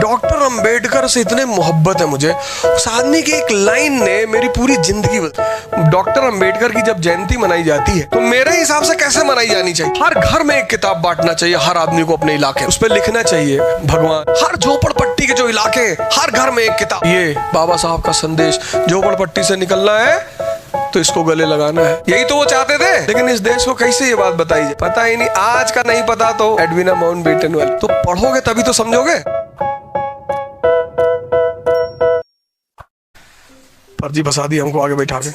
Doctor Ambedkar से इतने मोहब्बत है मुझे, उस आदमी की एक लाइन ने मेरी पूरी जिंदगी बदल। डॉक्टर अंबेडकर की जब जयंती मनाई जाती है तो मेरे हिसाब से कैसे मनाई जानी चाहिए? हर घर में एक किताब बांटना चाहिए, हर आदमी को अपने इलाके उस पर लिखना चाहिए भगवान। हर झोपड़पट्टी के जो इलाके, हर घर में एक किताब, ये बाबा साहब का संदेश, झोपड़पट्टी से निकलना है तो इसको गले लगाना है। यही तो वो चाहते थे, लेकिन इस देश को कैसे ये बात बताई जाए? पता ही नहीं। आज का नहीं पता तो एडविना माउंटबेटन वाली तो पढ़ोगे तभी तो समझोगे। फर्जी फंसा दी हमको आगे बैठा के,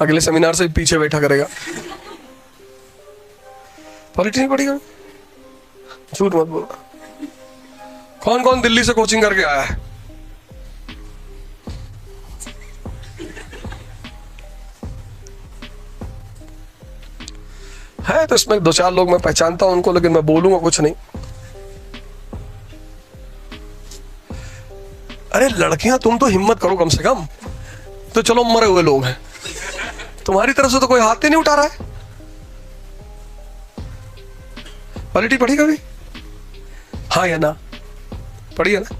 अगले सेमिनार से पीछे बैठा करेगा। पॉलिटिक्स नहीं पढ़ेगा, झूठ मत बोलना। कौन कौन दिल्ली से कोचिंग करके आया है? तो इसमें दो चार लोग मैं पहचानता हूं उनको, लेकिन मैं बोलूंगा कुछ नहीं। अरे लड़कियां, तुम तो हिम्मत करो कम से कम। तो चलो मरे हुए लोग हैं, तुम्हारी तरफ से तो कोई हाथ ही नहीं उठा रहा है। पॉलिटी पढ़ी कभी? हाँ या ना? पढ़ी है ना?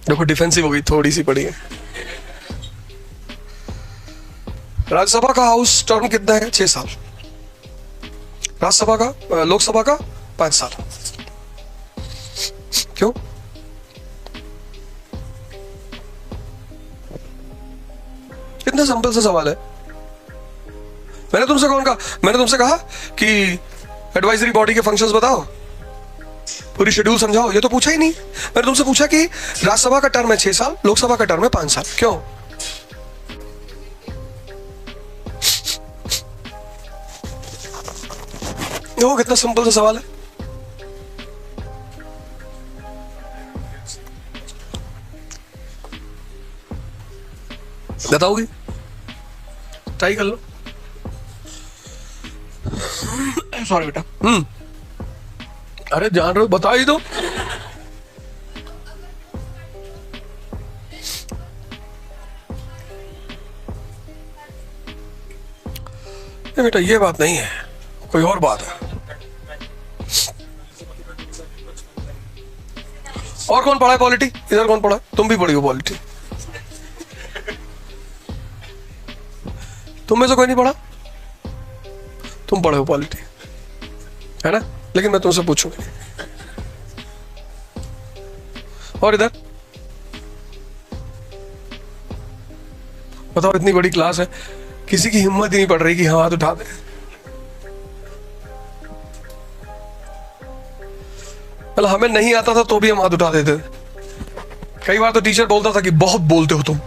देखो डिफेंसिव हो गई, थोड़ी सी पढ़ी है। राज्यसभा का हाउस टर्म कितना है? 6 साल। राज्यसभा का, लोकसभा का 5 साल। क्यों? कितना सिंपल सा सवाल है। मैंने तुमसे कहा कि एडवाइजरी बॉडी के फंक्शंस बताओ, पूरी शेड्यूल समझाओ, ये तो पूछा ही नहीं। मैंने तुमसे पूछा कि राज्यसभा का टर्म है 6 साल, लोकसभा का टर्म है 5 साल। क्यों? देखो कितना सिंपल सा सवाल है। बताओगी? ट्राई कर लो। सॉरी बेटा। अरे जान रहे हो, बता ही दो। बेटा ये बात नहीं है, कोई और बात है। और कौन पढ़ा है पॉलिटी? इधर कौन पढ़ा? तुम भी पढ़ी हो पॉलिटी? तुम में से कोई नहीं पढ़ा? तुम पढ़े हो पॉलिटी, है ना? लेकिन मैं तुमसे पूछूंगी। और इधर बताओ, इतनी बड़ी क्लास है, किसी की हिम्मत ही नहीं पड़ रही कि हाथ उठा दे। मतलब हमें नहीं आता था तो भी हम हाथ उठा देते थे। कई बार तो टीचर बोलता था कि बहुत बोलते हो तुम।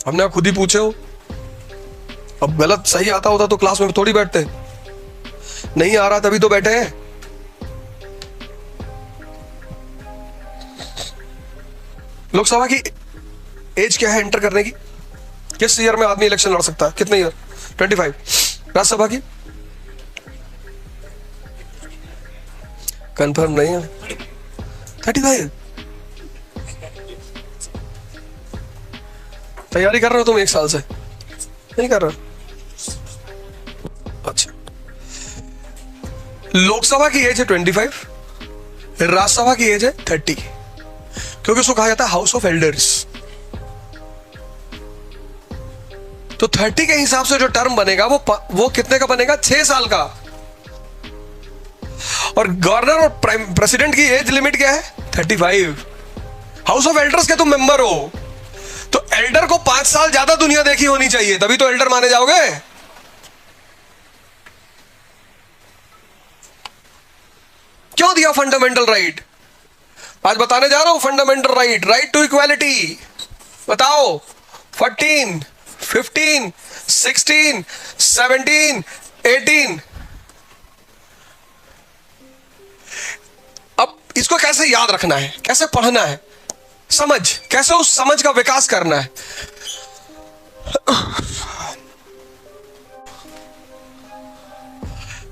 हमने खुद ही पूछे हो। अब गलत सही आता होता तो क्लास में थोड़ी बैठते, नहीं आ रहा तभी तो बैठे हैं। लोकसभा की एज क्या है एंटर करने की? किस ईयर में आदमी इलेक्शन लड़ सकता है? कितने ईयर? 25। राज्यसभा की कंफर्म नहीं है? 35। तैयारी कर रहे हो तुम 1 साल से? नहीं कर रहे? अच्छा, लोकसभा की एज है 25, राज्यसभा की एज है 30, क्योंकि उसको कहा जाता है हाउस ऑफ एल्डर्स। तो 30 के हिसाब से जो टर्म बनेगा वो कितने का बनेगा? 6 साल का। और गवर्नर और प्रेसिडेंट की एज लिमिट क्या है? 35। हाउस ऑफ एल्डर्स के तुम मेंबर हो, तो एल्डर को 5 साल ज्यादा दुनिया देखी होनी चाहिए, तभी तो एल्डर माने जाओगे। क्यों दिया फंडामेंटल राइट? आज बताने जा रहा हूं fundamental right, right to equality. बताओ 14, 15, 16, 17, 18। अब इसको कैसे याद रखना है, कैसे पढ़ना है, कैसे उस समझ का विकास करना है।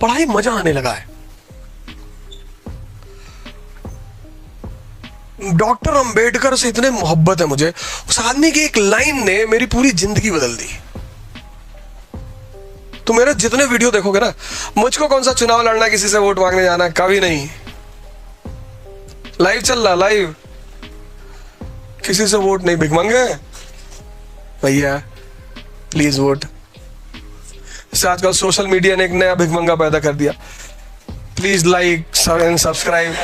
पढ़ाई मजा आने लगा है। डॉक्टर अंबेडकर से इतने मोहब्बत है मुझे, उस आदमी की एक लाइन ने मेरी पूरी जिंदगी बदल दी। तो मेरे जितने वीडियो देखोगे ना, मुझको कौन सा चुनाव लड़ना, किसी से वोट मांगने जाना, कभी नहीं। लाइव चल रहा, लाइव। किसी से वोट नहीं, भिख मंगे भैया, प्लीज वोट। इससे आजकल सोशल मीडिया ने एक नया भिख मंगा पैदा कर दिया। Please like and subscribe.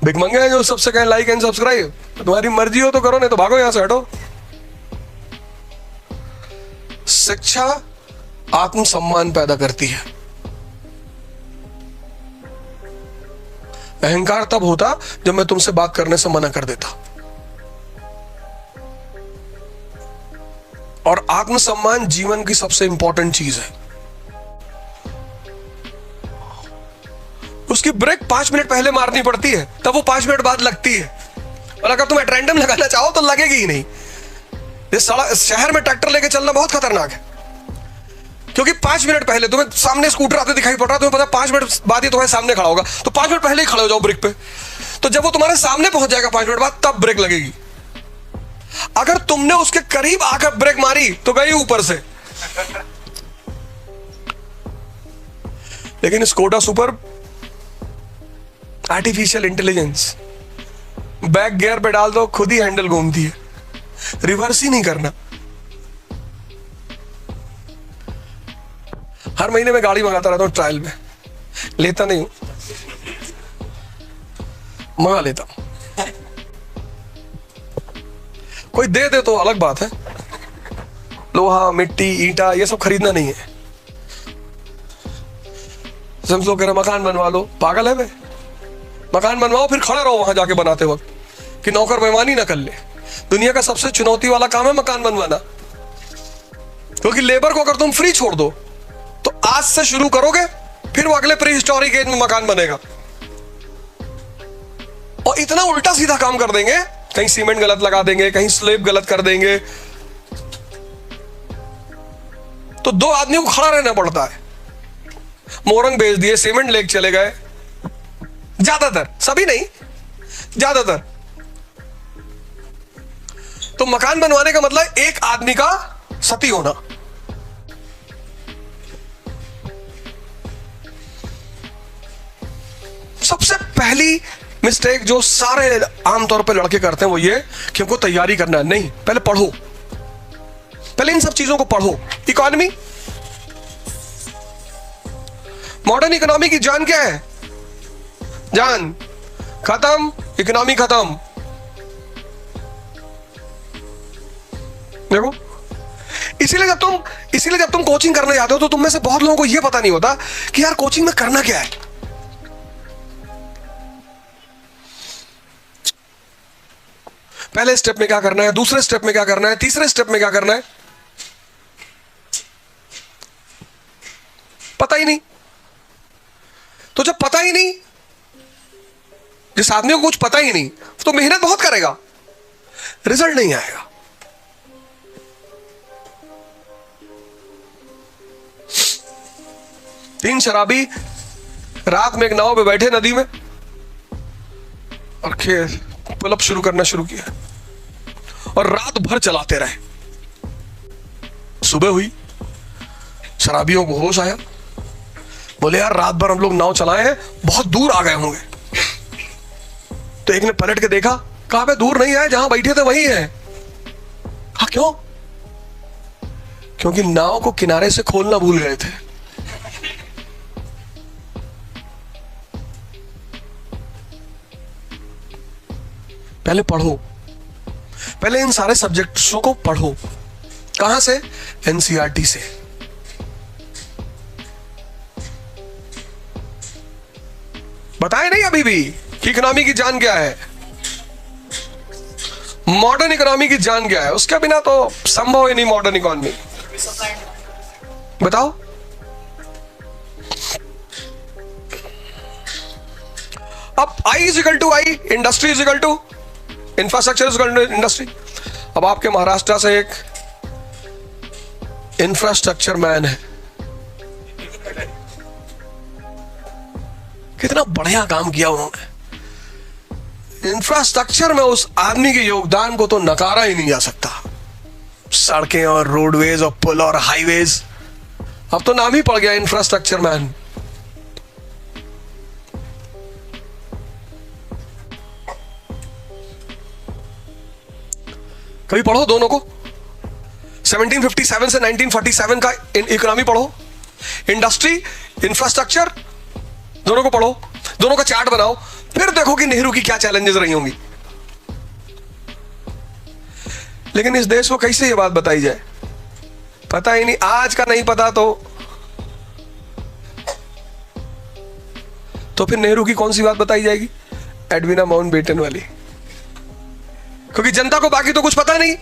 भिख मंगे हैं जो सबसे कहें लाइक एंड सब्सक्राइब। तुम्हारी मर्जी हो तो करो, नहीं तो भागो यहां से, हटो। शिक्षा आत्मसम्मान पैदा करती है। अहंकार तब होता जब मैं तुमसे बात करने से मना कर देता, और आत्मसम्मान जीवन की सबसे इंपॉर्टेंट चीज है। उसकी ब्रेक 5 मिनट पहले मारनी पड़ती है, तब वो 5 मिनट बाद लगती है। और अगर तुम एट रैंडम लगाना चाहो तो लगेगी ही नहीं। इस शहर में ट्रैक्टर लेके चलना बहुत खतरनाक है, क्योंकि 5 मिनट पहले तुम्हें सामने स्कूटर आते दिखाई पड़ रहा है, तुम्हें पता 5 मिनट बाद ही तुम्हारे सामने खड़ा होगा, तो 5 मिनट पहले ही खड़े हो जाओ ब्रेक पे। तो जब वो तुम्हारे सामने पहुंच जाएगा 5 मिनट बाद, तब ब्रेक लगेगी। अगर तुमने उसके करीब आकर ब्रेक मारी तो गई ऊपर से। लेकिन Skoda super artificial intelligence, back gear पे डाल दो, खुद ही हैंडल घूमती है, रिवर्स ही नहीं करना। हर महीने में गाड़ी मंगाता रहता हूं ट्रायल में, लेता नहीं हूं, मंगा लेता हूं। कोई दे दे तो अलग बात है, लोहा मिट्टी ईंटा ये सब खरीदना नहीं है। समझ लो, कह रहे मकान बनवा लो, पागल है बे? मकान बनवाओ फिर खड़ा रहो वहां जाके बनाते वक्त, कि नौकर बेईमानी ना कर ले। दुनिया का सबसे चुनौती वाला काम है मकान बनवाना, क्योंकि लेबर को अगर तुम फ्री छोड़ दो तो आज से शुरू करोगे, फिर वो अगले प्री हिस्टोरिक एज में मकान बनेगा। और इतना उल्टा सीधा काम कर देंगे, कहीं सीमेंट गलत लगा देंगे, कहीं स्लेब गलत कर देंगे, तो 2 आदमियों को खड़ा रहना पड़ता है। मोरंग बेच दिए, सीमेंट लेके चले गए, ज्यादातर, सभी नहीं, ज्यादातर। तो मकान बनवाने का मतलब एक आदमी का सती होना। सबसे पहली मिस्टेक जो सारे आमतौर पे लड़के करते हैं वो ये कि हमको तैयारी करना है। नहीं, पहले पढ़ो, पहले इन सब चीजों को पढ़ो। इकोनॉमी, मॉडर्न इकोनॉमी की जान क्या है? जान खत्म, इकोनॉमी खत्म। देखो, इसीलिए जब तुम कोचिंग करने जाते हो तो तुम में से बहुत लोगों को यह पता नहीं होता कि यार कोचिंग में करना क्या है। पहले स्टेप में क्या करना है, दूसरे स्टेप में क्या करना है, तीसरे स्टेप में क्या करना है, पता ही नहीं। तो जब पता ही नहीं, जिस आदमी को कुछ पता ही नहीं, तो मेहनत बहुत करेगा, रिजल्ट नहीं आएगा। तीन शराबी रात में एक नाव पे बैठे नदी में, और पुल अप शुरू करना शुरू किया, और रात भर चलाते रहे। सुबह हुई, शराबियों को होश आया, बोले यार रात भर हम लोग नाव चलाए हैं, बहुत दूर आ गए होंगे। तो एक ने पलट के देखा, कहा बे दूर नहीं आए, जहां बैठे थे वही है। कहा क्यों? क्योंकि नाव को किनारे से खोलना भूल गए थे। पहले पढ़ो, पहले इन सारे सब्जेक्ट्सों को पढ़ो। कहां से? एनसीईआरटी से। बताए नहीं अभी भी कि इकोनॉमी की जान क्या है, मॉडर्न इकोनॉमी की जान क्या है। उसके बिना तो संभव ही नहीं मॉडर्न इकोनॉमी। बताओ, अब I is equal to I, industry is equal to infrastructure is equal to industry. अब आपके महाराष्ट्र से एक इंफ्रास्ट्रक्चर मैन है, कितना बढ़िया काम किया उन्होंने। इंफ्रास्ट्रक्चर में उस आदमी के योगदान को तो नकारा ही नहीं जा सकता। सड़कें और रोडवेज और पुल और हाईवेज, अब तो नाम ही पड़ गया इंफ्रास्ट्रक्चर मैन। कभी पढ़ो दोनों को। 1757 से 1947 का इकोनॉमी पढ़ो, इंडस्ट्री, इंफ्रास्ट्रक्चर, दोनों को पढ़ो, दोनों का चार्ट बनाओ, फिर देखो कि नेहरू की क्या चैलेंजेस रही होंगी। लेकिन इस देश को कैसे ये बात बताई जाए, पता ही नहीं। आज का नहीं पता तो फिर नेहरू की कौन सी बात बताई जाएगी? एडविना माउंटबेटन वाली, क्योंकि जनता को बाकी तो कुछ पता नहीं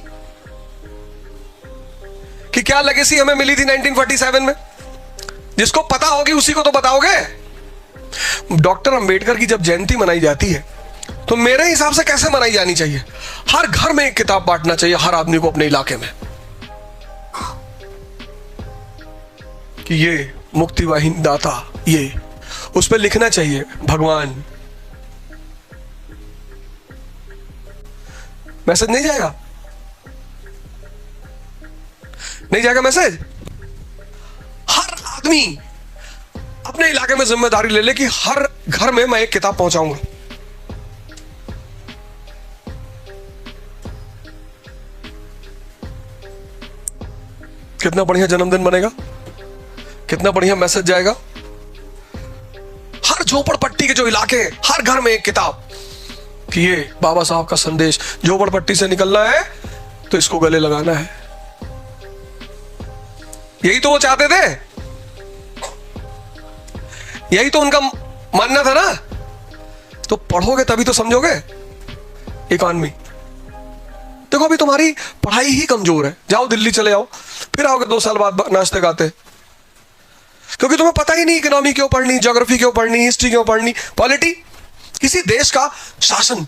कि क्या लेगेसी हमें मिली थी 1947 में। जिसको पता होगी उसी को तो बताओगे। डॉक्टर अंबेडकर की जब जयंती मनाई जाती है तो मेरे हिसाब से कैसे मनाई जानी चाहिए? हर घर में एक किताब बांटना चाहिए हर आदमी को अपने इलाके में, कि ये मुक्ति वाहिनी दाता, ये उस पर लिखना चाहिए भगवान। मैसेज नहीं जाएगा? नहीं जाएगा मैसेज? हर आदमी अपने इलाके में जिम्मेदारी ले ले कि हर घर में मैं एक किताब पहुंचाऊंगा। कितना बढ़िया जन्मदिन बनेगा, कितना बढ़िया मैसेज जाएगा। हर झोपड़पट्टी के जो इलाके, हर घर में एक किताब कि ये बाबा साहब का संदेश, झोपड़पट्टी से निकलना है तो इसको गले लगाना है। यही तो वो चाहते थे, यही तो उनका मानना था ना। तो पढ़ोगे तभी तो समझोगे इकॉनमी। देखो अभी तुम्हारी पढ़ाई ही कमजोर है, जाओ दिल्ली चले आओ, फिर आओगे 2 साल बाद नाचते गाते, क्योंकि तुम्हें पता ही नहीं इकोनॉमी क्यों पढ़नी, ज्योग्राफी क्यों पढ़नी, हिस्ट्री क्यों पढ़नी, पॉलिटी, किसी देश का शासन